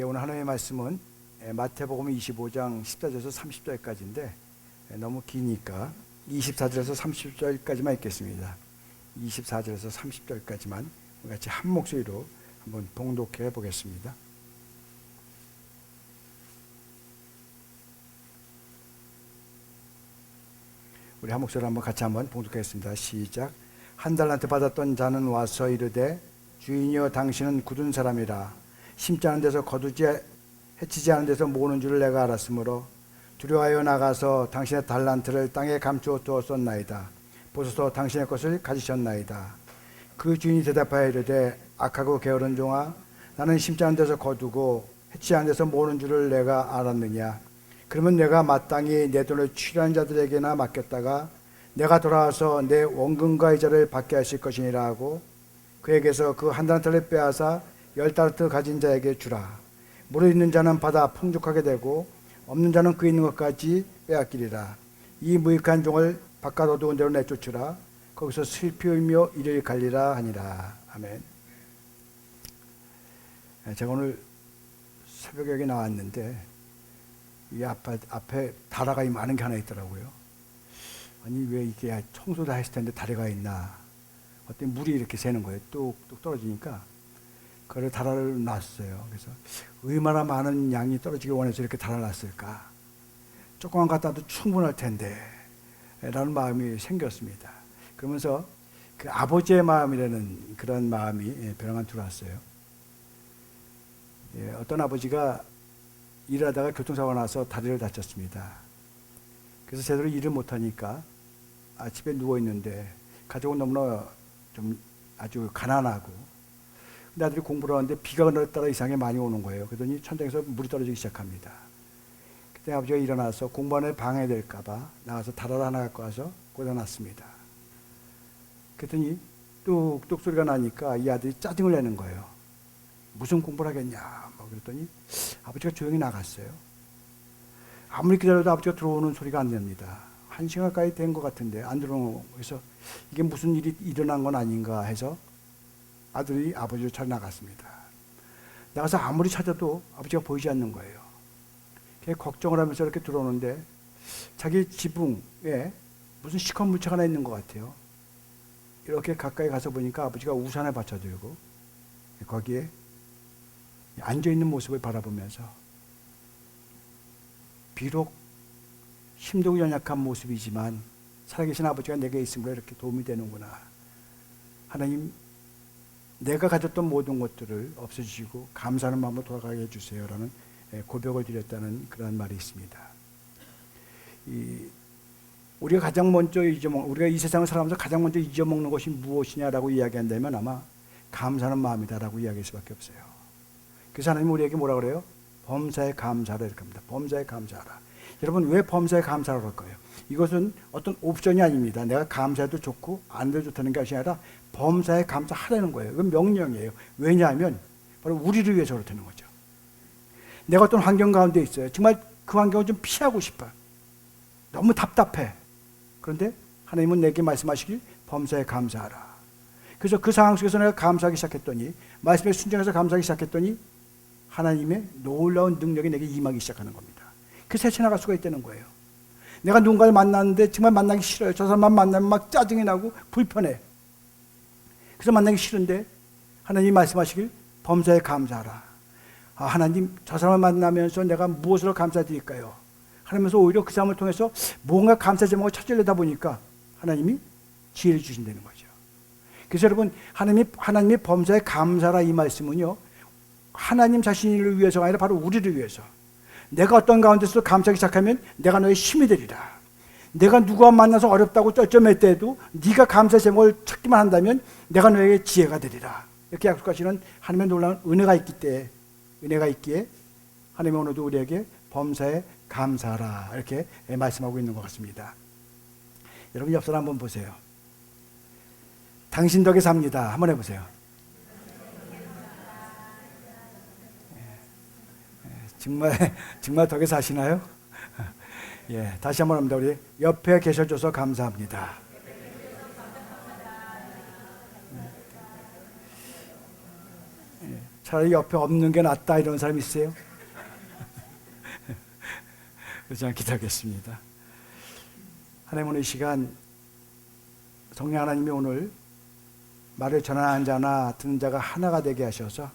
오늘 하나님의 말씀은 마태복음 25장 14절에서 30절까지인데 너무 기니까 24절에서 30절까지만 읽겠습니다. 24절에서 30절까지만 같이 한 목소리로 한번 봉독해 보겠습니다. 우리 한 목소리로 한번 같이 한번 봉독하겠습니다. 시작. 한 달란트 받았던 자는 와서 이르되 주인이여 당신은 굳은 사람이라 심지 않은 데서 거두지 해치지 않은 데서 모으는 줄을 내가 알았으므로 두려워하여 나가서 당신의 달란트를 땅에 감추어 두었었나이다. 보소서 당신의 것을 가지셨나이다. 그 주인이 대답하여 이르되 악하고 게으른 종아 나는 심지 않은 데서 거두고 해치지 않은 데서 모으는 줄을 내가 알았느냐. 그러면 내가 마땅히 내 돈을 취하는 자들에게나 맡겼다가 내가 돌아와서 내 원금과 이자를 받게 하실 것이니라 하고 그에게서 그 한 달란트를 빼앗아 10달란트 가진 자에게 주라. 무릇 있는 자는 받아 풍족하게 되고 없는 자는 그 있는 것까지 빼앗기리라. 이 무익한 종을 바깥 어두운 데로 내쫓으라. 거기서 슬피 울며 이를 갈리라 하니라. 아멘. 제가 오늘 새벽에 여기 나왔는데 이 앞에 다라가 많은 게 하나 있더라고요. 아니 왜 이게 청소 다 했을 텐데 다리가 있나. 어떤 물이 이렇게 새는 거예요. 뚝뚝 떨어지니까 그걸 다라를 놨어요. 그래서 얼마나 많은 양이 떨어지길 원해서 이렇게 다라를 놨을까. 조금만 갖다 놔도 충분할 텐데 라는 마음이 생겼습니다. 그러면서 그 아버지의 마음이라는 그런 마음이 벼랑간 들어왔어요. 어떤 아버지가 일하다가 교통사고가 나서 다리를 다쳤습니다. 그래서 제대로 일을 못하니까 집에 누워있는데 가족은 너무나 좀 아주 가난하고 근데 아들이 공부를 하는데 비가 오늘따라 이상하게 많이 오는 거예요. 그러더니 천장에서 물이 떨어지기 시작합니다. 그때 아버지가 일어나서 공부하는 데 방해될까 봐 나가서 다라를 하나 갖고 와서 거기다 놨습니다. 그랬더니 뚝뚝 소리가 나니까 이 아들이 짜증을 내는 거예요. 무슨 공부를 하겠냐. 그랬더니 아버지가 조용히 나갔어요. 아무리 기다려도 아버지가 들어오는 소리가 안 납니다. 1시간 가까이 된 것 같은데 안 들어오고 그래서 이게 무슨 일이 일어난 건 아닌가 해서 아들이 아버지를 찾아 나갔습니다. 나가서 아무리 찾아도 아버지가 보이지 않는 거예요. 걱정을 하면서 이렇게 들어오는데 자기 지붕에 무슨 시커먼 물체가 하나 있는 것 같아요. 이렇게 가까이 가서 보니까 아버지가 우산을 받쳐들고 거기에 앉아있는 모습을 바라보면서 비록 힘도 연약한 모습이지만 살아계신 아버지가 내게 있음으로 이렇게 도움이 되는구나. 하나님 내가 가졌던 모든 것들을 없애주시고 감사하는 마음으로 돌아가게 해주세요 라는 고백을 드렸다는 그런 말이 있습니다. 우리가 가장 먼저 우리가 이 세상을 살아가면서 가장 먼저 잊어먹는 것이 무엇이냐라고 이야기한다면 아마 감사하는 마음이다라고 이야기할 수밖에 없어요. 그래서 하나님 우리에게 뭐라 그래요? 범사에 감사하라 이렇게 합니다. 범사에 감사하라. 여러분 왜 범사에 감사를 할 거예요? 이것은 어떤 옵션이 아닙니다. 내가 감사해도 좋고 안 해도 좋다는 것이 아니라 범사에 감사하라는 거예요. 이건 명령이에요. 왜냐하면 바로 우리를 위해서 그렇다는 거죠. 내가 어떤 환경 가운데 있어요. 정말 그 환경을 좀 피하고 싶어. 너무 답답해. 그런데 하나님은 내게 말씀하시길 범사에 감사하라. 그래서 그 상황 속에서 내가 감사하기 시작했더니 말씀에 순종해서 감사하기 시작했더니 하나님의 놀라운 능력이 내게 임하기 시작하는 겁니다. 그 새쳐 나갈 수가 있다는 거예요. 내가 누군가를 만났는데 정말 만나기 싫어요. 저 사람만 만나면 막 짜증이 나고 불편해. 그래서 만나기 싫은데 하나님이 말씀하시길 범사에 감사하라. 하나님 저 사람을 만나면서 내가 무엇으로 감사드릴까요? 하면서 오히려 그 사람을 통해서 뭔가 감사 제목을 찾으려다 보니까 하나님이 지혜를 주신다는 거죠. 그래서 여러분 하나님이 범사에 감사라 이 말씀은요. 하나님 자신을 위해서가 아니라 바로 우리를 위해서. 내가 어떤 가운데서 감사하기 시작하면 내가 너의 힘이 되리라. 내가 누구와 만나서 어렵다고 쩔쩔맬 때에도 네가 감사 제목을 찾기만 한다면 내가 너에게 지혜가 되리라. 이렇게 약속하시는 하나님의 놀라운 은혜가 있기에 하나님이 오늘도 우리에게 범사에 감사하라 이렇게 말씀하고 있는 것 같습니다. 여러분 옆 사람 한번 보세요. 당신 덕에 삽니다. 한번 해보세요. 정말 덕에 사시나요? 예, 다시 한번 합니다. 우리 옆에 계셔줘서 감사합니다. 차라리 옆에 없는 게 낫다 이런 사람 있어요? 그렇지 않게 기도하겠습니다. 하나님 오늘 이 시간 성령 하나님이 오늘 말을 전하는 자나 듣는 자가 하나가 되게 하셔서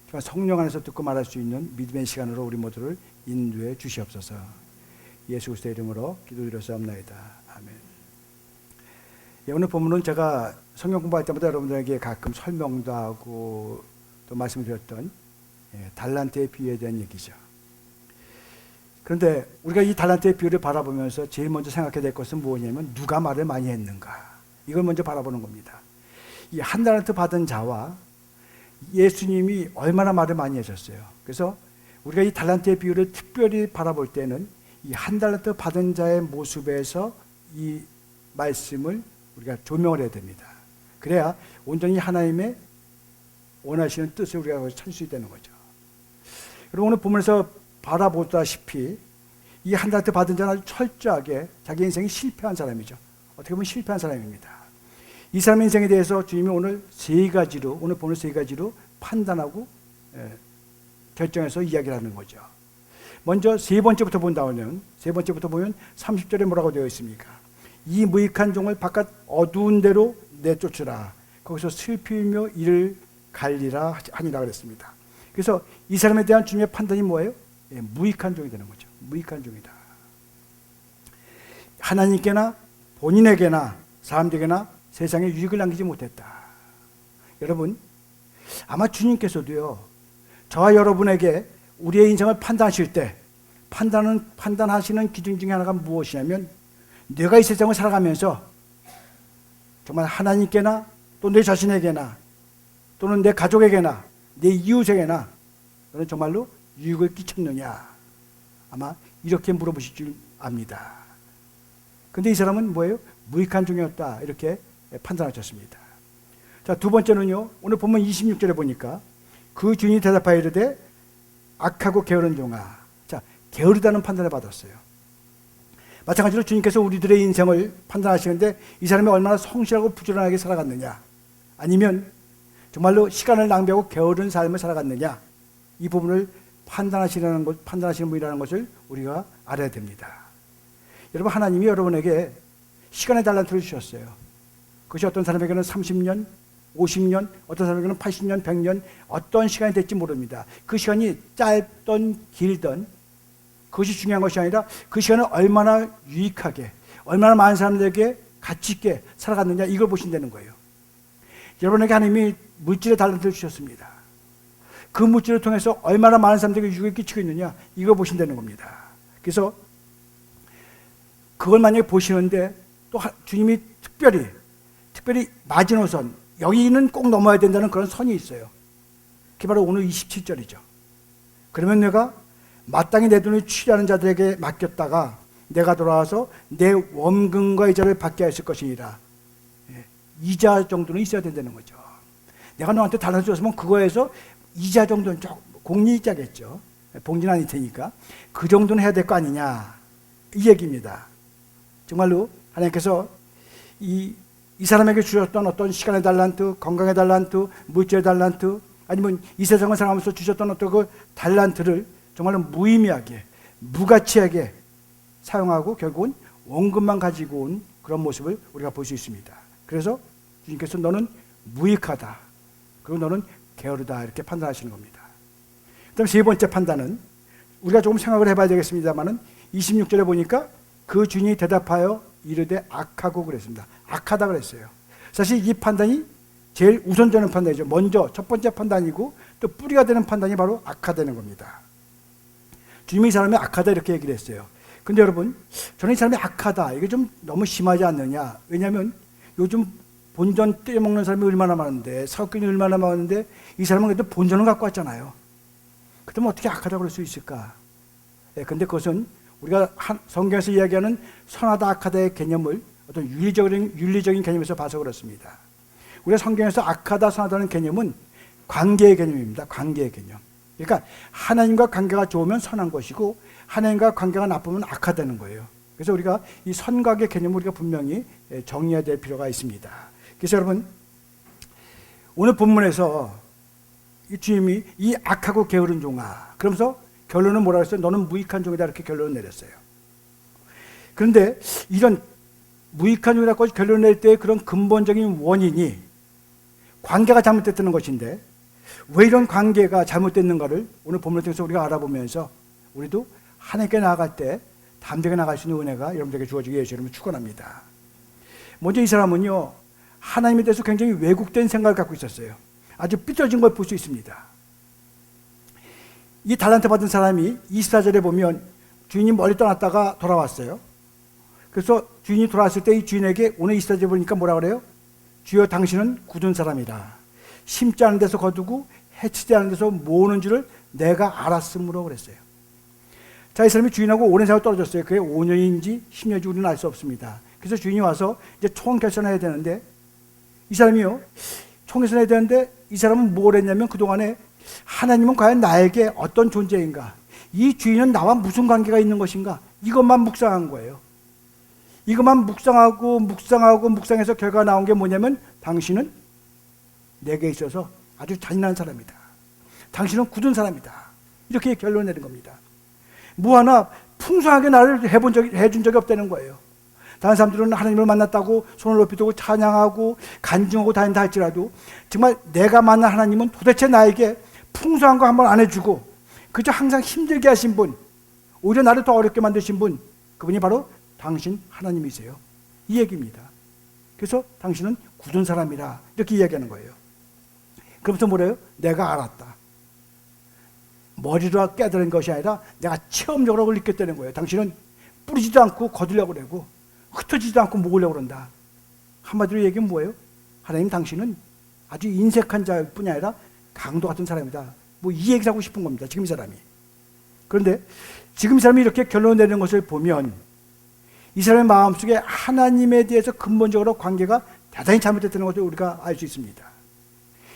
정말 성령 안에서 듣고 말할 수 있는 믿음의 시간으로 우리 모두를 인도해 주시옵소서. 예수 그리스도의 이름으로 기도드렸사옵나이다. 아멘. 예, 오늘 본문은 제가 성경 공부할 때마다 여러분들에게 가끔 설명도 하고 또 말씀드렸던 달란트의 비유에 대한 얘기죠. 그런데 우리가 이 달란트의 비유를 바라보면서 제일 먼저 생각해야 될 것은 무엇이냐면 누가 말을 많이 했는가, 이걸 먼저 바라보는 겁니다. 이 한 달란트 받은 자와 예수님이 얼마나 말을 많이 하셨어요. 그래서 우리가 이 달란트의 비유를 특별히 바라볼 때는 이 한 달란트 받은 자의 모습에서 이 말씀을 우리가 조명을 해야 됩니다. 그래야 온전히 하나님의 원하시는 뜻을 우리가 찾을 수 있다는 거죠. 그리고 오늘 보면서 바라보다시피 이 한 달란트 받은 자는 아주 철저하게 자기 인생이 실패한 사람이죠. 어떻게 보면 실패한 사람입니다. 이 사람의 인생에 대해서 주님이 오늘 오늘 세 가지로 판단하고 결정해서 이야기를 하는 거죠. 먼저 세 번째부터 보면 30절에 뭐라고 되어 있습니까? 이 무익한 종을 바깥 어두운 데로 내쫓으라. 거기서 슬피 울며 이를 갈리라 하니라 그랬습니다. 그래서 이 사람에 대한 주님의 판단이 뭐예요? 무익한 종이 되는 거죠. 무익한 종이다. 하나님께나 본인에게나 사람들에게나 세상에 유익을 남기지 못했다. 여러분, 아마 주님께서도요, 저와 여러분에게 우리의 인생을 판단하실 때 판단하시는 기준 중에 하나가 무엇이냐면, 내가 이 세상을 살아가면서 정말 하나님께나 또 내 자신에게나 또는 내 가족에게나 내 이웃에게나 너는 정말로 유익을 끼쳤느냐, 아마 이렇게 물어보실 줄 압니다. 근데 이 사람은 뭐예요? 무익한 종이었다, 이렇게 판단하셨습니다. 자, 두 번째는요, 오늘 보면 26절에 보니까 그 주인이 대답하여 이르되 악하고 게으른 종아. 자, 게으르다는 판단을 받았어요. 마찬가지로 주님께서 우리들의 인생을 판단하시는데 이 사람이 얼마나 성실하고 부지런하게 살아갔느냐, 아니면 정말로 시간을 낭비하고 게으른 삶을 살아갔느냐, 이 부분을 판단하시는 분이라는 것을 우리가 알아야 됩니다. 여러분, 하나님이 여러분에게 시간의 달란트를 주셨어요. 그것이 어떤 사람에게는 30년, 50년, 어떤 사람에게는 80년, 100년, 어떤 시간이 될지 모릅니다. 그 시간이 짧던 길던 그것이 중요한 것이 아니라 그 시간을 얼마나 유익하게, 얼마나 많은 사람들에게 가치 있게 살아갔느냐, 이걸 보신다는 거예요. 여러분에게 하나님이 물질의 달란트를 주셨습니다. 그 물질을 통해서 얼마나 많은 사람들에게 유익을 끼치고 있느냐, 이걸 보신다는 겁니다. 그래서 그걸 만약에 보시는데 또 주님이 특별히 마지노선, 여기는 꼭 넘어야 된다는 그런 선이 있어요. 그게 바로 오늘 27절이죠. 그러면 내가 마땅히 내 돈을 취하는 자들에게 맡겼다가 내가 돌아와서 내 원금과 이자를 받게 하실 것이니라. 이자 정도는 있어야 된다는 거죠. 내가 너한테 달란트 줬으면 그거에서 이자 정도는 공리이자겠죠. 봉지는 아닐 테니까 그 정도는 해야 될 거 아니냐, 이 얘기입니다. 정말로 하나님께서 이 사람에게 주셨던 어떤 시간의 달란트, 건강의 달란트, 물질의 달란트, 아니면 이 세상을 살아가면서 주셨던 어떤 그 달란트를 정말로 무의미하게, 무가치하게 사용하고 결국은 원금만 가지고 온 그런 모습을 우리가 볼 수 있습니다. 그래서 주님께서 너는 무익하다, 그리고 너는 게으르다, 이렇게 판단하시는 겁니다. 그 다음 세 번째 판단은 우리가 조금 생각을 해봐야 되겠습니다만은 26절에 보니까 그 주인이 대답하여 이르되 악하고 그랬습니다. 악하다 그랬어요. 사실 이 판단이 제일 우선되는 판단이죠. 먼저 첫 번째 판단이고 또 뿌리가 되는 판단이 바로 악하다는 겁니다. 주님이 이 사람이 악하다 이렇게 얘기를 했어요. 근데 여러분, 저는 이 사람이 악하다, 이게 좀 너무 심하지 않느냐. 왜냐하면 요즘 본전 떼먹는 사람이 얼마나 많은데, 사업꾼이 얼마나 많은데 이 사람은 그래도 본전을 갖고 왔잖아요. 그러면 어떻게 악하다고 그럴 수 있을까? 근데 그것은 우리가 성경에서 이야기하는 선하다 악하다의 개념을 어떤 윤리적인 개념에서 봐서 그렇습니다. 우리가 성경에서 악하다 선하다는 개념은 관계의 개념입니다. 관계의 개념. 그러니까 하나님과 관계가 좋으면 선한 것이고 하나님과 관계가 나쁘면 악하다는 거예요. 그래서 우리가 이 선각의 개념을 우리가 분명히 정리해야 될 필요가 있습니다. 그래서 여러분, 오늘 본문에서 이 주님이 이 악하고 게으른 종아, 그러면서 결론은 뭐라고 했어요? 너는 무익한 종이다, 이렇게 결론을 내렸어요. 그런데 이런 무익한 종이라고 결론을 낼 때 그런 근본적인 원인이 관계가 잘못됐다는 것인데, 왜 이런 관계가 잘못됐는가를 오늘 본문을 통해서 우리가 알아보면서 우리도 하나님께 나아갈 때 담대하게 나갈 수 있는 은혜가 여러분들에게 주어지게 예수 이름으로 축원합니다. 먼저 이 사람은요, 하나님에 대해서 굉장히 왜곡된 생각을 갖고 있었어요. 아주 삐뚤어진 걸 볼 수 있습니다. 이 달란트 받은 사람이 24절에 보면 주인이 멀리 떠났다가 돌아왔어요. 그래서 주인이 돌아왔을 때 이 주인에게 오늘 24절에 보니까 뭐라 그래요? 주여 당신은 굳은 사람이다. 심지 않은 데서 거두고 해치지 않은 데서 모으는 줄을 내가 알았으므로 그랬어요. 자, 이 사람이 주인하고 오랜 세월 떨어졌어요. 그게 5년인지 10년인지 우리는 알 수 없습니다. 그래서 주인이 와서 이제 총 결산해야 되는데, 이 사람이요, 총 결산해야 되는데 이 사람은 뭘 했냐면 그동안에 하나님은 과연 나에게 어떤 존재인가, 이 주인은 나와 무슨 관계가 있는 것인가, 이것만 묵상한 거예요. 이것만 묵상해서 결과가 나온 게 뭐냐면 당신은 내게 있어서 아주 잔인한 사람이다. 당신은 굳은 사람이다. 이렇게 결론을 내는 겁니다. 뭐 하나 풍성하게 나를 해준 적이 없다는 거예요. 다른 사람들은 하나님을 만났다고 손을 높이 들고 찬양하고 간증하고 다닌다 할지라도 정말 내가 만난 하나님은 도대체 나에게 풍성한 거 한번 안 해주고 그저 항상 힘들게 하신 분, 오히려 나를 더 어렵게 만드신 분, 그분이 바로 당신 하나님이세요. 이 얘기입니다. 그래서 당신은 굳은 사람이라 이렇게 이야기하는 거예요. 그러면서 뭐래요? 내가 알았다. 머리로 깨달은 것이 아니라 내가 체험적으로 느꼈다는 거예요. 당신은 뿌리지도 않고 거두려고 그러고 흩어지지도 않고 모으려고 그런다. 한마디로 얘기하면 뭐예요? 하나님 당신은 아주 인색한 자일 뿐이 아니라 강도 같은 사람이다. 뭐 이 얘기를 하고 싶은 겁니다. 지금 이 사람이. 그런데 지금 이 사람이 이렇게 결론 내는 것을 보면 이 사람의 마음속에 하나님에 대해서 근본적으로 관계가 대단히 잘못됐다는 것을 우리가 알 수 있습니다.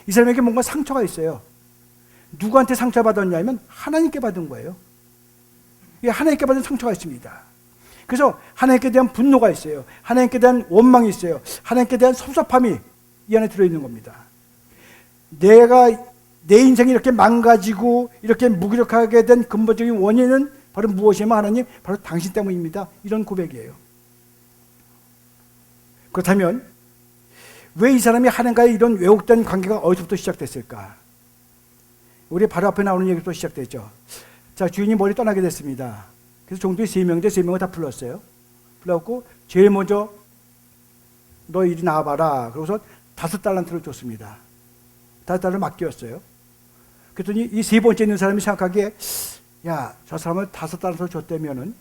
이 사람에게 뭔가 상처가 있어요. 누구한테 상처를 받았냐면 하나님께 받은 거예요. 하나님께 받은 상처가 있습니다. 그래서 하나님께 대한 분노가 있어요. 하나님께 대한 원망이 있어요. 하나님께 대한 섭섭함이 이 안에 들어있는 겁니다. 내 인생이 이렇게 망가지고 이렇게 무기력하게 된 근본적인 원인은 바로 무엇이냐면 하나님, 바로 당신 때문입니다. 이런 고백이에요. 그렇다면 왜 이 사람이 하나님과의 이런 왜곡된 관계가 어디서부터 시작됐을까? 우리 바로 앞에 나오는 얘기부터 시작됐죠. 자, 주인이 멀리 떠나게 됐습니다. 그래서 종들이 3명인데 3명을 다 불렀어요. 불러갖고 제일 먼저 너 이리 나와봐라. 그러고서 5달란트를 줬습니다. 5달란트를 맡겼어요. 그랬더니 이 세 번째 있는 사람이 생각하기에 야, 저 사람을 5달란트를 줬다면은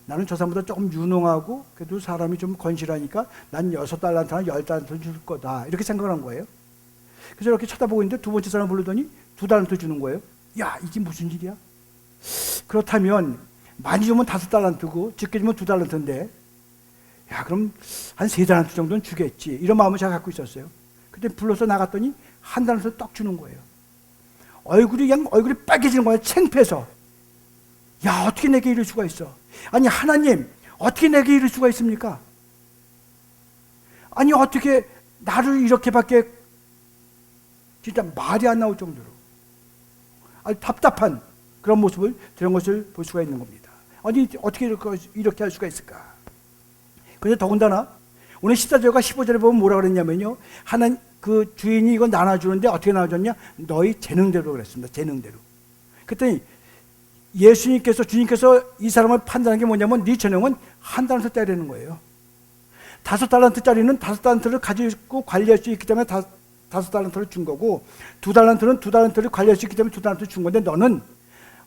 나는 저 사람보다 조금 유능하고 그래도 사람이 좀 건실하니까 난 6달란트나 10달란트 줄 거다. 이렇게 생각을 한 거예요. 그래서 이렇게 쳐다보고 있는데 두 번째 사람 부르더니 2달란트 주는 거예요. 야, 이게 무슨 일이야? 그렇다면 많이 주면 5달란트고 적게 주면 2달란트인데 야, 그럼 한 3달란트 정도는 주겠지. 이런 마음을 제가 갖고 있었어요. 근데 불러서 나갔더니 1달란트 떡 주는 거예요. 얼굴이 빨개지는 거예요. 창피해서. 야, 어떻게 내게 이럴 수가 있어? 아니, 하나님, 어떻게 내게 이럴 수가 있습니까? 아니, 어떻게 나를 이렇게밖에, 진짜 말이 안 나올 정도로 아주 답답한 그런 모습을, 저런 것을 볼 수가 있는 겁니다. 아니, 어떻게 이렇게 할 수가 있을까? 그런데 더군다나 오늘 14절과 15절에 보면 뭐라 그랬냐면요, 하나님, 그 주인이 이거 나눠주는데 어떻게 나눠줬냐? 너희 재능대로 그랬습니다. 재능대로. 그랬더니 주님께서 이 사람을 판단한 게 뭐냐면 네 재능은 1달란트짜리라는 거예요. 5달란트짜리는 5달란트를 가지고 관리할 수 있기 때문에 5달란트를 준 거고, 2달란트는 2달란트를 관리할 수 있기 때문에 2달란트를 준 건데 너는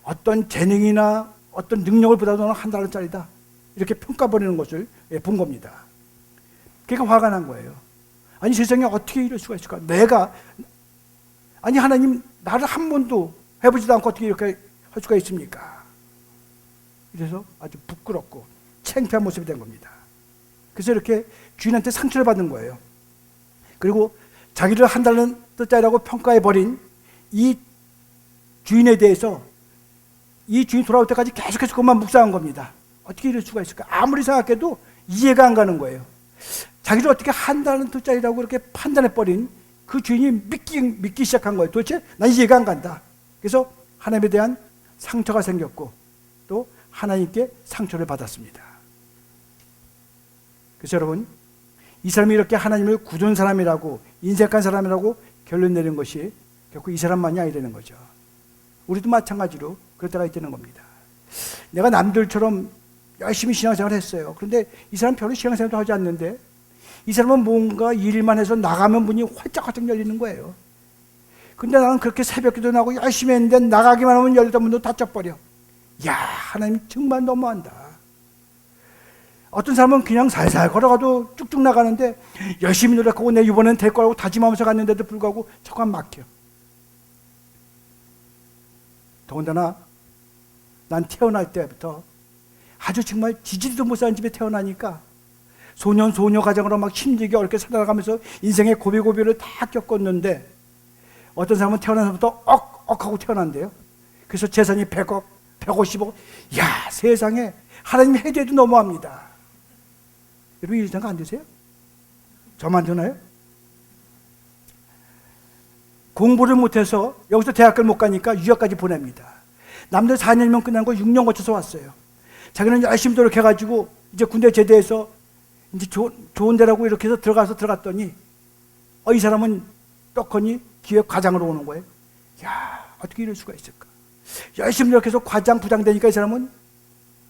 어떤 재능이나 어떤 능력을 보다 너는 1달란트짜리다. 이렇게 평가버리는 것을 본 겁니다. 그러니까 화가 난 거예요. 아니, 세상에 어떻게 이럴 수가 있을까? 아니, 하나님, 나를 한 번도 해보지도 않고 어떻게 이렇게 할 수가 있습니까? 이래서 아주 부끄럽고 창피한 모습이 된 겁니다. 그래서 이렇게 주인한테 상처를 받는 거예요. 그리고 자기를 1달란트짜리라고 평가해버린 이 주인에 대해서 이 주인 돌아올 때까지 계속해서 그것만 묵상한 겁니다. 어떻게 이럴 수가 있을까? 아무리 생각해도 이해가 안 가는 거예요. 자기를 어떻게 1달란트짜리라고 이렇게 판단해버린 그 주인이 믿기 시작한 거예요. 도대체 난 이해가 안 간다. 그래서 하나님에 대한 상처가 생겼고 또 하나님께 상처를 받았습니다. 그래서 여러분, 이 사람이 이렇게 하나님을 굳은 사람이라고, 인색한 사람이라고 결론 내린 것이 결코 이 사람만이 아니라는 거죠. 우리도 마찬가지로 그럴 때가 있다는 겁니다. 내가 남들처럼 열심히 신앙생활을 했어요. 그런데 이 사람 별로 신앙생활도 하지 않는데 이 사람은 뭔가 일만 해서 나가면 문이 활짝활짝 열리는 거예요. 근데 나는 그렇게 새벽기도 나고 열심히 했는데 나가기만 하면 열렸던 문도 닫혀버려. 야, 하나님 정말 너무한다. 어떤 사람은 그냥 살살 걸어가도 쭉쭉 나가는데 열심히 노력하고 내 이번엔 될 거라고 다짐하면서 갔는데도 불구하고 자꾸 막혀. 더군다나 난 태어날 때부터 아주 정말 지지리도 못 사는 집에 태어나니까 소녀 가정으로 막 힘들게 어렵게 살아가면서 인생의 고비고비를 다 겪었는데 어떤 사람은 태어나서부터 억하고 태어난대요. 그래서 재산이 100억, 150억. 야, 세상에 하나님 해대도 너무합니다. 여러분 이런 생각 안 드세요? 저만 드나요? 공부를 못해서 여기서 대학을 못 가니까 유학까지 보냅니다. 남들 4년이면 끝난 거 6년 거쳐서 왔어요. 자기는 열심히 노력해가지고 이제 군대 제대해서 이제 좋은 데라고 이렇게 해서 들어갔더니 이 사람은 떡하니 기획 과장으로 오는 거예요. 야, 어떻게 이럴 수가 있을까? 열심히 노력해서 과장, 부장 되니까 이 사람은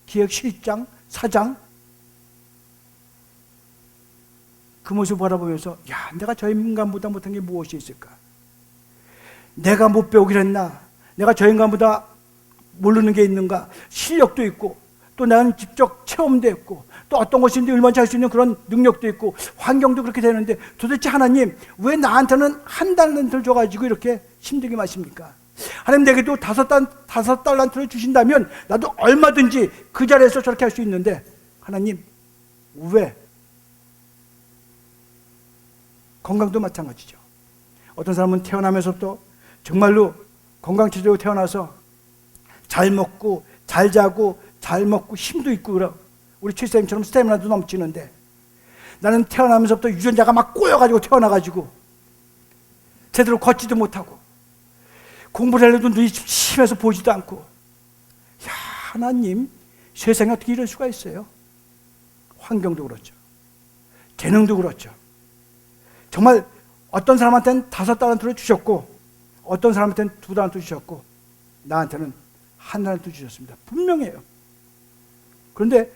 기획 실장, 사장. 그 모습을 바라보면서 야, 내가 저 인간보다 못한 게 무엇이 있을까? 내가 못 배우길 했나? 내가 저 인간보다 모르는 게 있는가? 실력도 있고 또 나는 직접 체험도 했고 또 어떤 것인지 얼마나 할 수 있는 그런 능력도 있고 환경도 그렇게 되는데 도대체 하나님 왜 나한테는 한 달란트를 줘가지고 이렇게 힘들게 마십니까? 하나님 내게도 5달란트를 주신다면 나도 얼마든지 그 자리에서 저렇게 할 수 있는데 하나님 왜? 건강도 마찬가지죠. 어떤 사람은 태어나면서부터 정말로 건강체제로 태어나서 잘 먹고 잘 자고 잘 먹고 힘도 있고 그래. 우리 최쌤처럼 스태미나도 넘치는데 나는 태어나면서부터 유전자가 막 꼬여가지고 태어나가지고 제대로 걷지도 못하고 공부를 하려도 눈이 심해서 보지도 않고 야, 하나님 세상에 어떻게 이럴 수가 있어요? 환경도 그렇죠. 재능도 그렇죠. 정말 어떤 사람한테는 5달란트를 주셨고 어떤 사람한테는 2달란트 주셨고 나한테는 1달란트 주셨습니다. 분명해요. 그런데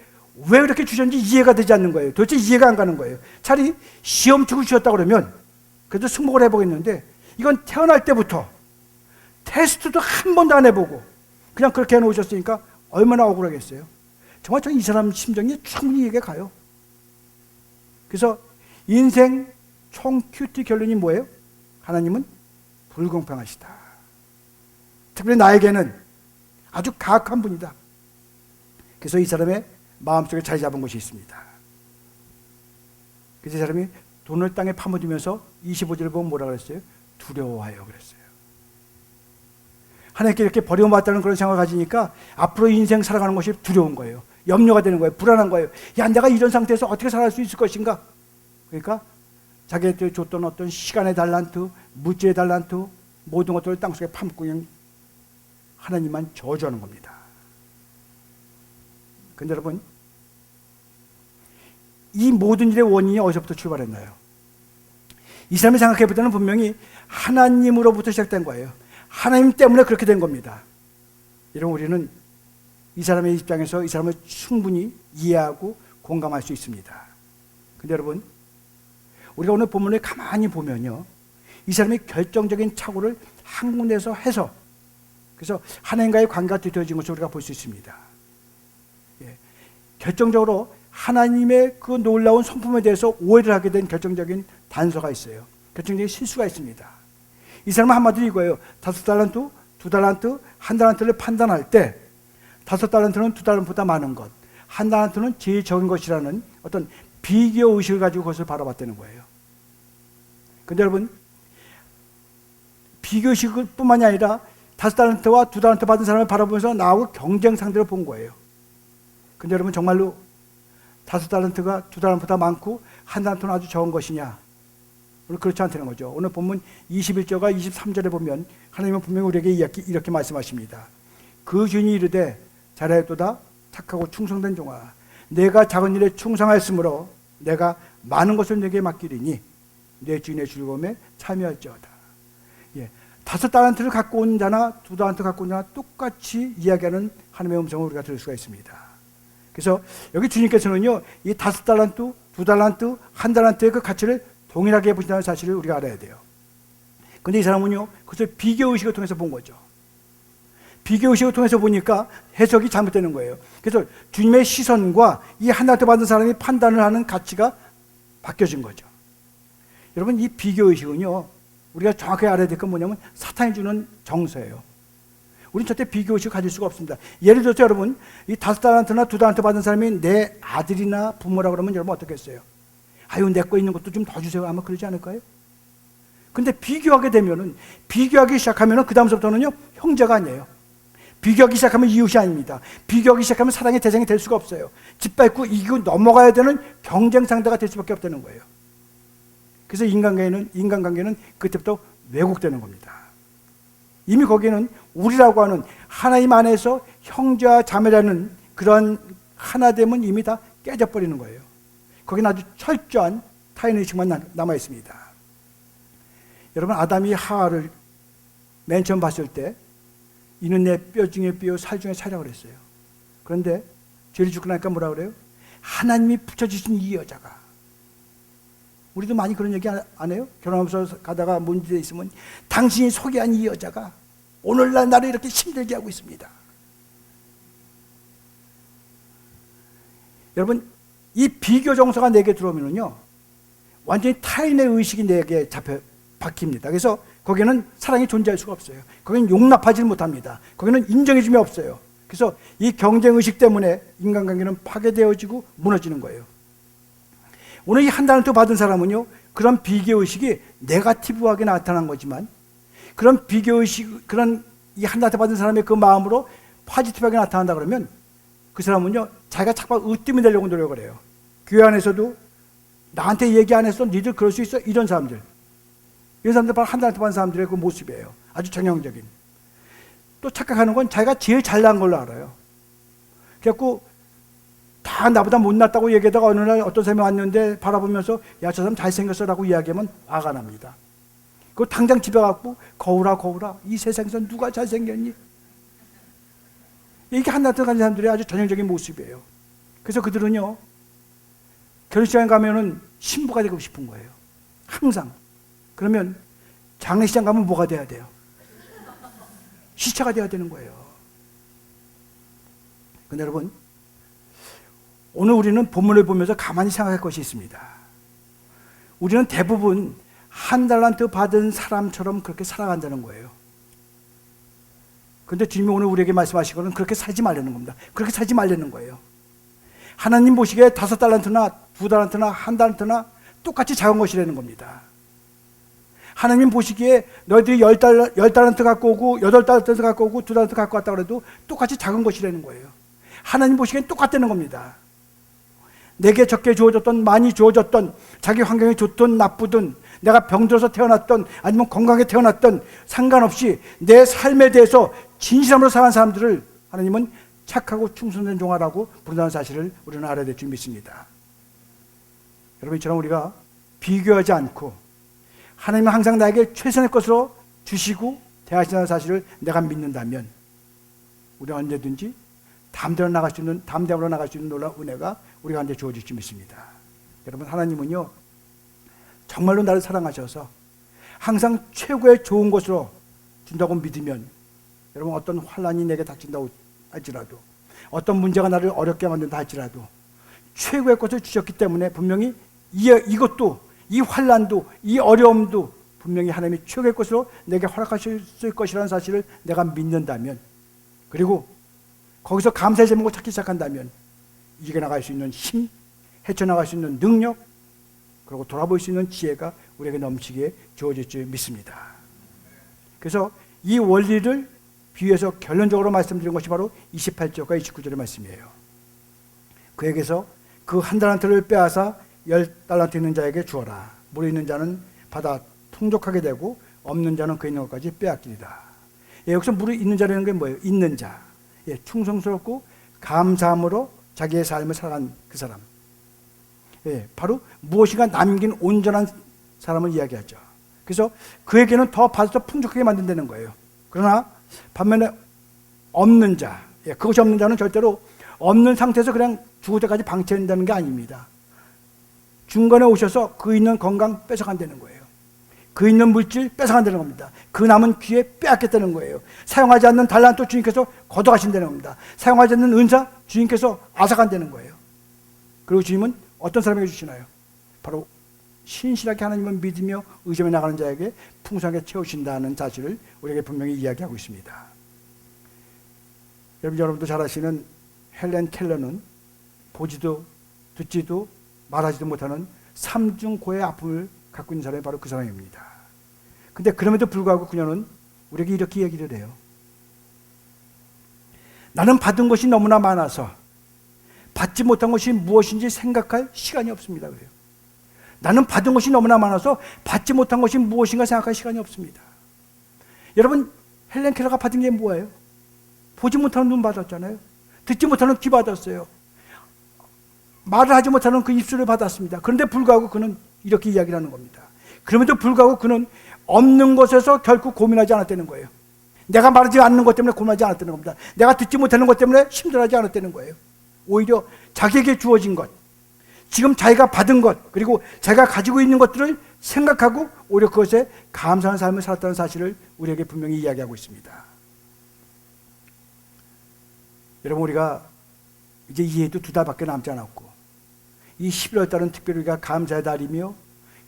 왜 그렇게 주셨는지 이해가 되지 않는 거예요. 도대체 이해가 안 가는 거예요. 차라리 시험치고 주셨다고 그러면 그래도 승복을 해보겠는데 이건 태어날 때부터 테스트도 한 번도 안 해보고 그냥 그렇게 해놓으셨으니까 얼마나 억울하겠어요. 정말 이 사람 심정이 충분히 이해가 가요. 그래서 인생 총 큐티 결론이 뭐예요? 하나님은 불공평하시다. 특별히 나에게는 아주 가혹한 분이다. 그래서 이 사람의 마음속에 자리 잡은 것이 있습니다. 그래서 이 사람이 돈을 땅에 파묻으면서 25절을 보면 뭐라 그랬어요? 두려워하여 그랬어요. 하나님께 이렇게 버려받았다는 그런 생각을 가지니까 앞으로 인생 살아가는 것이 두려운 거예요. 염려가 되는 거예요. 불안한 거예요. 야, 내가 이런 상태에서 어떻게 살아갈 수 있을 것인가? 그러니까 자기한테 줬던 어떤 시간의 달란트, 물질의 달란트, 모든 것들을 땅속에 파묻고 그냥 하나님만 저주하는 겁니다. 근데 여러분, 이 모든 일의 원인이 어디서부터 출발했나요? 이 사람이 생각해 볼 때는 분명히 하나님으로부터 시작된 거예요. 하나님 때문에 그렇게 된 겁니다. 여러분, 우리는 이 사람의 입장에서 이 사람을 충분히 이해하고 공감할 수 있습니다. 근데 여러분, 우리가 오늘 본문을 가만히 보면요, 이 사람이 결정적인 착오를 한 군데에서 해서 그래서 하나님과의 관계가 뒤틀어진 것을 우리가 볼 수 있습니다. 예. 결정적으로 하나님의 그 놀라운 성품에 대해서 오해를 하게 된 결정적인 단서가 있어요. 결정적인 실수가 있습니다. 이 사람은 한마디로 이거예요. 5달란트, 2달란트, 1달란트를 판단할 때 5달란트는 2달란트보다 많은 것, 1달란트는 제일 적은 것이라는 어떤 비교 의식을 가지고 그것을 바라봤다는 거예요. 근데 여러분, 비교 의식뿐만이 아니라 5달란트와 2달란트 받은 사람을 바라보면서 나하고 경쟁 상대를 본 거예요. 근데 여러분, 정말로 5달란트가 2달란트보다 많고 1달란트는 아주 적은 것이냐? 오늘 그렇지 않다는 거죠. 오늘 본문 21절과 23절에 보면 하나님은 분명히 우리에게 이렇게 말씀하십니다. 그 주인이 이르되 잘하였도다 착하고 충성된 종아, 내가 작은 일에 충성하였으므로 내가 많은 것을 내게 맡기리니 내 주인의 즐거움에 참여할지어다. 예, 5달란트를 갖고 온 자나 2달란트 갖고 온 자나 똑같이 이야기하는 하나님의 음성을 우리가 들을 수가 있습니다. 그래서 여기 주님께서는요, 이 5달란트, 2달란트, 1달란트의 그 가치를 동일하게 보신다는 사실을 우리가 알아야 돼요. 근데 이 사람은요, 그것을 비교의식을 통해서 본 거죠. 비교의식을 통해서 보니까 해석이 잘못되는 거예요. 그래서 주님의 시선과 이 하나님한테 받은 사람이 판단을 하는 가치가 바뀌어진 거죠. 여러분, 이 비교의식은요, 우리가 정확하게 알아야 될 건 뭐냐면 사탄이 주는 정서예요. 우리는 절대 비교의식을 가질 수가 없습니다. 예를 들어서 여러분, 이 5달란트나 2달란트 받은 사람이 내 아들이나 부모라 그러면 여러분 어떻겠어요? 아유, 내 거 있는 것도 좀 더 주세요. 아마 그러지 않을까요? 근데 비교하게 되면은, 비교하기 시작하면은 그 다음부터는요, 형제가 아니에요. 비교하기 시작하면 이웃이 아닙니다. 비교하기 시작하면 사랑의 대상이 될 수가 없어요. 짓밟고 이기고 넘어가야 되는 경쟁 상대가 될 수밖에 없다는 거예요. 그래서 인간관계는 그때부터 왜곡되는 겁니다. 이미 거기에는 우리라고 하는 하나님 안에서 형제와 자매라는 그런 하나됨은 이미 다 깨져버리는 거예요. 거기는 아주 철저한 타인의식만 남아 있습니다. 여러분, 아담이 하와를 맨 처음 봤을 때 이는 내 뼈 중에 뼈, 살 중에 살이라고 그랬어요. 그런데 죄를 짓고 나니까 뭐라 그래요? 하나님이 붙여주신 이 여자가. 우리도 많이 그런 얘기 안 해요? 결혼하면서 가다가 문제 있으면 당신이 소개한 이 여자가 오늘날 나를 이렇게 힘들게 하고 있습니다. 여러분, 이 비교 정서가 내게 들어오면요, 완전히 타인의 의식이 내게 박힙니다. 그래서 거기는 사랑이 존재할 수가 없어요. 거기는 용납하지 못합니다. 거기는 인정해줌이 없어요. 그래서 이 경쟁의식 때문에 인간관계는 파괴되어지고 무너지는 거예요. 오늘 이 1달란트 받은 사람은요, 그런 비교의식이 네거티브하게 나타난 거지만, 그런 비교의식, 그런 이 1달란트 받은 사람의 그 마음으로 포지티브하게 나타난다 그러면 그 사람은요, 자기가 자꾸 으뜸이 되려고 노력을 해요. 교회 안에서도 나한테 얘기 안 했어, 니들 그럴 수 있어, 이런 사람들. 이런 사람들 바로 1달란트 받은 사람들의 그 모습이에요. 아주 전형적인. 또 착각하는 건 자기가 제일 잘난 걸로 알아요. 그래갖고 다 나보다 못났다고 얘기하다가 어느 날 어떤 사람이 왔는데 바라보면서 야, 저 사람 잘생겼어 라고 이야기하면 화가 납니다. 그거 당장 집에 갖고 거울아 이 세상에서 누가 잘생겼니? 이게 1달란트 가진 사람들의 아주 전형적인 모습이에요. 그래서 그들은요, 결혼식장에 가면은 신부가 되고 싶은 거예요. 항상. 그러면 장례식장 가면 뭐가 돼야 돼요? 시체가 돼야 되는 거예요. 근데 여러분, 오늘 우리는 본문을 보면서 가만히 생각할 것이 있습니다. 우리는 대부분 1달란트 받은 사람처럼 그렇게 살아간다는 거예요. 그런데 주님이 오늘 우리에게 말씀하시고는 그렇게 살지 말라는 겁니다. 그렇게 살지 말라는 거예요. 하나님 보시기에 5달란트나 2달란트나 1달란트나 똑같이 작은 것이라는 겁니다. 하나님 보시기에 너희들이 10달란트 갖고 오고 8달란트 갖고 오고 2달란트 갖고 왔다 그래도 똑같이 작은 것이라는 거예요. 하나님 보시기엔 똑같다는 겁니다. 내게 적게 주어졌던 많이 주어졌던, 자기 환경이 좋든 나쁘든, 내가 병들어서 태어났던 아니면 건강하게 태어났던 상관없이 내 삶에 대해서 진실함으로 살아간 사람들을 하나님은 착하고 충성된 종아라고 부른다는 사실을 우리는 알아야 될 줄 믿습니다. 여러분, 이처럼 우리가 비교하지 않고 하나님은 항상 나에게 최선의 것으로 주시고 대하신다는 사실을 내가 믿는다면 우리가 언제든지 담대로 나갈 수 있는 놀라운 은혜가 우리 가운데 주어질 줄 믿습니다. 여러분, 하나님은요, 정말로 나를 사랑하셔서 항상 최고의 좋은 것으로 준다고 믿으면, 여러분, 어떤 환난이 내게 닥친다고 할지라도, 어떤 문제가 나를 어렵게 만든다 할지라도 최고의 것을 주셨기 때문에 분명히 이것도, 이 환난도, 이 어려움도 분명히 하나님이 최고의 것으로 내게 허락하실 것이라는 사실을 내가 믿는다면, 그리고 거기서 감사의 제목을 찾기 시작한다면 이겨나갈 수 있는 힘, 헤쳐나갈 수 있는 능력, 그리고 돌아볼 수 있는 지혜가 우리에게 넘치게 주어질 줄 믿습니다. 그래서 이 원리를 비유해서 결론적으로 말씀드린 것이 바로 28절과 29절의 말씀이에요. 그에게서 그 1달란트를 빼앗아 10달란트 있는 자에게 주어라. 무리 있는 자는 받아 풍족하게 되고 없는 자는 그 있는 것까지 빼앗기리라. 예, 여기서 무릇 있는 자라는 게 뭐예요? 있는 자. 예, 충성스럽고 감사함으로 자기의 삶을 살아간 그 사람. 예, 바로 무엇인가 남긴 온전한 사람을 이야기하죠. 그래서 그에게는 더 받아서 풍족하게 만든다는 거예요. 그러나 반면에 없는 자, 예, 그것이 없는 자는 절대로 없는 상태에서 그냥 죽을 때까지 방치한다는 게 아닙니다. 중간에 오셔서 그 있는 건강 뺏어간다는 거예요. 그 있는 물질 뺏어간다는 겁니다. 그 남은 기회 빼앗겠다는 거예요. 사용하지 않는 달란트 주님께서 걷어가신다는 겁니다. 사용하지 않는 은사 주님께서 앗아간다는 거예요. 그리고 주님은 어떤 사람에게 주시나요? 바로 신실하게 하나님을 믿으며 의지해 나가는 자에게 풍성하게 채우신다는 사실을 우리에게 분명히 이야기하고 있습니다. 여러분도 잘 아시는 헬렌 켈러는 보지도 듣지도 말하지도 못하는 삼중고의 아픔을 갖고 있는 사람이 바로 그 사람입니다. 근데 그럼에도 불구하고 그녀는 우리에게 이렇게 얘기를 해요. 나는 받은 것이 너무나 많아서 받지 못한 것이 무엇인지 생각할 시간이 없습니다. 그래요. 나는 받은 것이 너무나 많아서 받지 못한 것이 무엇인가 생각할 시간이 없습니다. 여러분, 헬렌 켈러가 받은 게 뭐예요? 보지 못하는 눈 받았잖아요. 듣지 못하는 귀 받았어요. 말을 하지 못하는 그 입술을 받았습니다. 그런데 불구하고 그는 이렇게 이야기를 하는 겁니다. 그럼에도 불구하고 그는 없는 것에서 결코 고민하지 않았다는 거예요. 내가 말하지 않는 것 때문에 고민하지 않았다는 겁니다. 내가 듣지 못하는 것 때문에 힘들어하지 않았다는 거예요. 오히려 자기에게 주어진 것, 지금 자기가 받은 것, 그리고 자기가 가지고 있는 것들을 생각하고 오히려 그것에 감사한 삶을 살았다는 사실을 우리에게 분명히 이야기하고 있습니다. 여러분, 우리가 이제 이해도 2달밖에 남지 않았고 이 11월 달은 특별히 우리가 감사의 달이며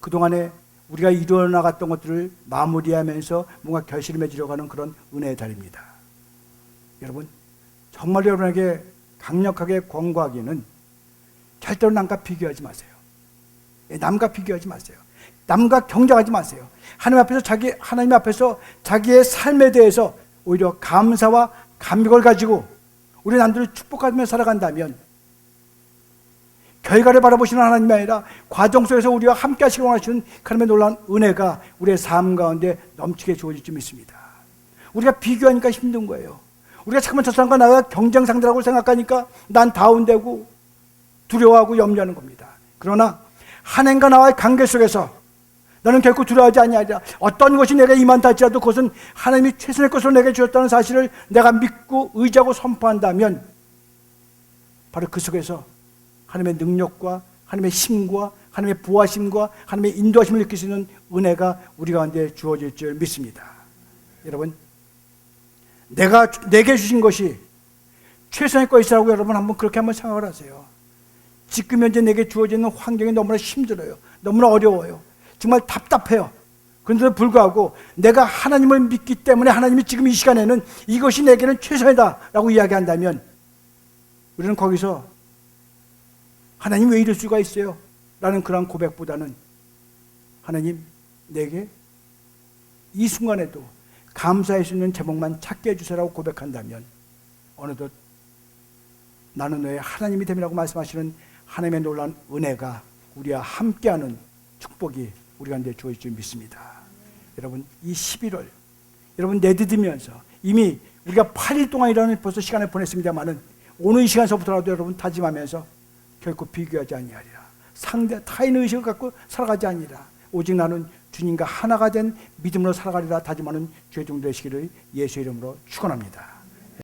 그동안에 우리가 이루어나갔던 것들을 마무리하면서 뭔가 결실을 맺으려고 하는 그런 은혜의 달입니다. 여러분, 정말 여러분에게 강력하게 권고하기는 절대로 남과 비교하지 마세요. 남과 비교하지 마세요. 남과 경쟁하지 마세요. 하나님 앞에서 자기의 삶에 대해서 오히려 감사와 감격을 가지고 우리 남들을 축복하며 살아간다면 결과를 바라보시는 하나님이 아니라 과정 속에서 우리와 함께 하시고 원하시는 하나님의 놀라운 은혜가 우리의 삶 가운데 넘치게 주어질 줄 믿습니다. 우리가 비교하니까 힘든 거예요. 우리가 잠깐만 저 사람과 나와 경쟁 상대라고 생각하니까 난 다운되고 두려워하고 염려하는 겁니다. 그러나 하나님과 나와의 관계 속에서 나는 결코 두려워하지 아니하리라. 어떤 것이 내게 임한다 할지라도 그것은 하나님이 최선의 것으로 내게 주셨다는 사실을 내가 믿고 의지하고 선포한다면 바로 그 속에서 하나님의 능력과 하나님의 힘과 하나님의 보호하심과 하나님의 인도하심을 느낄 수 있는 은혜가 우리 가운데 주어질 줄 믿습니다. 여러분, 내게 주신 것이 최선의 것이라고 여러분 한번 그렇게 한번 생각을 하세요. 지금 현재 내게 주어지는 환경이 너무나 힘들어요. 너무나 어려워요. 정말 답답해요. 그런데도 불구하고 내가 하나님을 믿기 때문에 하나님이 지금 이 시간에는 이것이 내게는 최선이다라고 이야기한다면 우리는 거기서 하나님 왜 이럴 수가 있어요? 라는 그런 고백보다는 하나님 내게 이 순간에도 감사할 수 있는 제목만 찾게 해주세요라고 고백한다면 어느덧 나는 너의 하나님이 됨이라고 말씀하시는 하나님의 놀라운 은혜가 우리와 함께하는 축복이 우리 가운데 주어질 줄 믿습니다. 여러분, 이 11월 여러분 내디디면서 이미 우리가 8일 동안이라는 벌써 시간을 보냈습니다만은 오늘 이 시간서부터라도 여러분 다짐하면서 결코 비교하지 아니하리라. 타인 의식을 갖고 살아가지 아니라 오직 나는 주님과 하나가 된 믿음으로 살아가리라 다짐하는 죄 종 되시기를 예수의 이름으로 축원합니다.